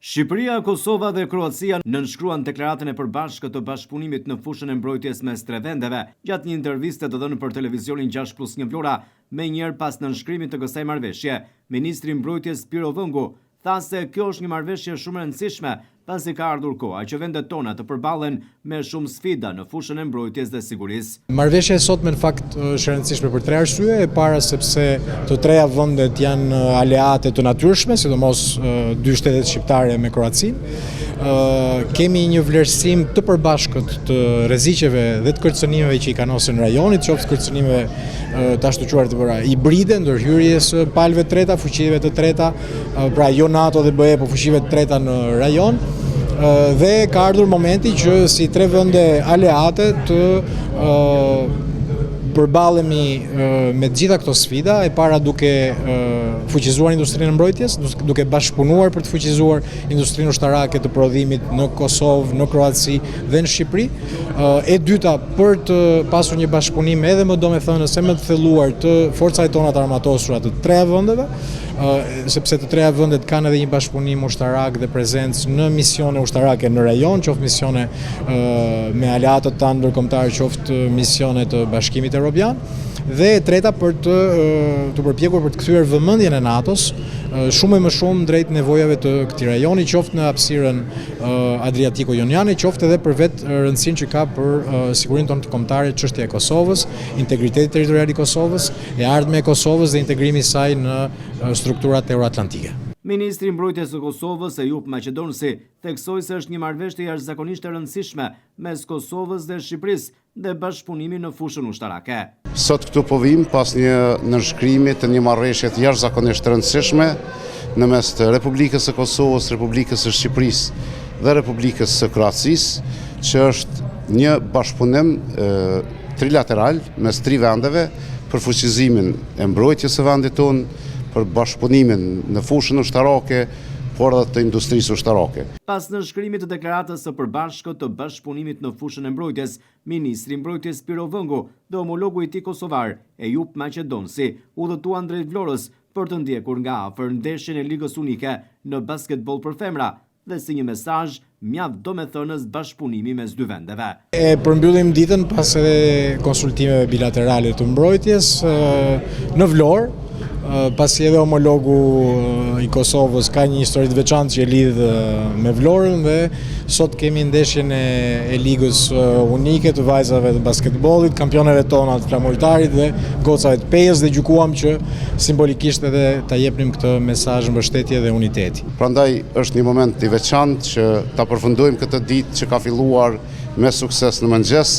Shqipëria, Kosova dhe Kroacia nënshkruan deklaratën e përbashkët të bashkëpunimit në fushën e mbrojtjes mes tre vendeve, gjatë një interviste të dhënë për televizionin 6+1 Vlora, me njëherë pas nënshkrimit të kësaj marrëveshje. Ministri i Mbrojtjes Piro Vëngu tha se kjo është një marrëveshje shumë e rëndësishme, pasi ka ardhur koha që vendet tona të përballen me shumë sfida në fushën e mbrojtjes dhe sigurisë. Marrëveshja e sotme në fakt është e rëndësishme për tre arsye. E para sepse të treja vendet janë aleate të natyrshme, sidomos dy shtetet shqiptare me Kroacinë. Kemi një vlerësim të përbashkët të rreziqeve dhe të kërcënimeve që i kanosin rajonit, qoftë kërcënime të ashtuquar të bëra hibride, ndërhyrjes palëve të treta, fuqive të treta, pra jo NATO dhe BE, po fuqive të treta në rajon. Dhe ka ardhur momenti që si tre vende aleate të përballemi me gjitha këto sfida, e para duke fuqizuar industrinë e mbrojtjes, duke bashkëpunuar për të fuqizuar industrinë ushtarake të prodhimit në Kosovë, në Kroaci dhe në Shqipëri. E dyta, për të pasur një bashkëpunim edhe më domethënës se më të thelluar të forcave tona të armatosura të treja vendeve, sepse të treja vendet kanë edhe një bashkëpunim ushtarak dhe prezencë në misione ushtarake në rajon, qoftë misione me aleatët tanë ndërkombëtar, qoftë misione të Bashkimit Evropian, dhe e treta për të përpjekur për të kthyer vëmendjen e NATO-s shumë e më shumë drejt nevojave të këtij rajoni, qoftë në hapësirën adriatiko-joniane, qoftë edhe për vetë rëndësinë që ka për sigurinë tonë të kombëtare, çështja e Kosovës, integriteti territorial i Kosovës, e ardhmja e Kosovës dhe integrimi i saj në strukturat euroatlantike. Ministri i Mbrojtjes së Kosovës, Eyup Maqedonsi, theksoi se është një marrëveshje jashtëzakonisht e rëndësishme mes Kosovës dhe Shqipërisë dhe bashkëpunimi në fushën ushtarake. Sot këtu po vim pas një nënshkrimi të një marrëveshje jashtëzakonisht të rëndësishme në mes të Republikës së Kosovës, Republikës së Shqipërisë dhe Republikës së Kroacisë, që është një bashkëpunim trilateral mes tri vendeve për fuqizimin e mbrojtjes së vendit tonë, për bashkëpunimin në fushën ushtarake, por edhe të industrisë ushtarake. Pas nënshkrimit të deklaratës së përbashkët të bashkëpunimit në fushën e mbrojtjes, Ministri i Mbrojtjes Piro Vëngu dhe homologu i tij kosovar, Eyup Maqedonsi, udhëtuan drejt Vlorës për të ndjekur nga afër ndeshjen e Ligës Unike në basketboll për femra dhe si një mesazh mjaft domethënës bashkëpunimi mes dy vendeve. E përmbyllim ditën pas edhe konsultimeve bilaterale të mbrojtjes në Vlorë, pasi edhe homologu i Kosovës ka një histori të veçantë që e lidh me Vlorën, dhe sot kemi ndeshjen e Ligës Unike të vajzave të basketbollit, kampioneve tona të flamuritarit dhe gocave të pejës, dhe gjykuam që simbolikisht edhe ta jepnim këtë mesazh mbështetje dhe uniteti. Prandaj është një moment i veçantë që ta përfundojmë këtë ditë që ka filluar me sukses në mëngjes,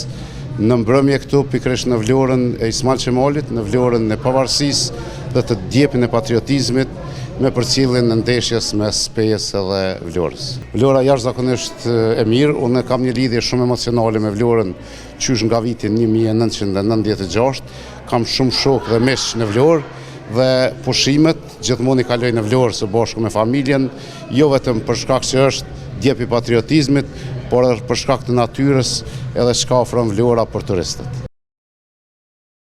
në mbrëmje këtu pikërisht në Vlorën e Ismail Qemolit, në Vlorën e pavarësisë dhe të djepin e patriotizmit, me përcjelljen e ndeshjes mes Pejës dhe Vlorës. Vlora jashtëzakonisht e mirë, unë kam një lidhje shumë emocionale me Vlorën qysh nga vitin 1996, kam shumë shokë dhe miq në Vlorë dhe pushimet gjithmonë i kaloj në Vlorë së bashku me familjen, jo vetëm për shkak që është djep i patriotizmit, por edhe për shkak të natyrës edhe çka ofron Vlora për turistët.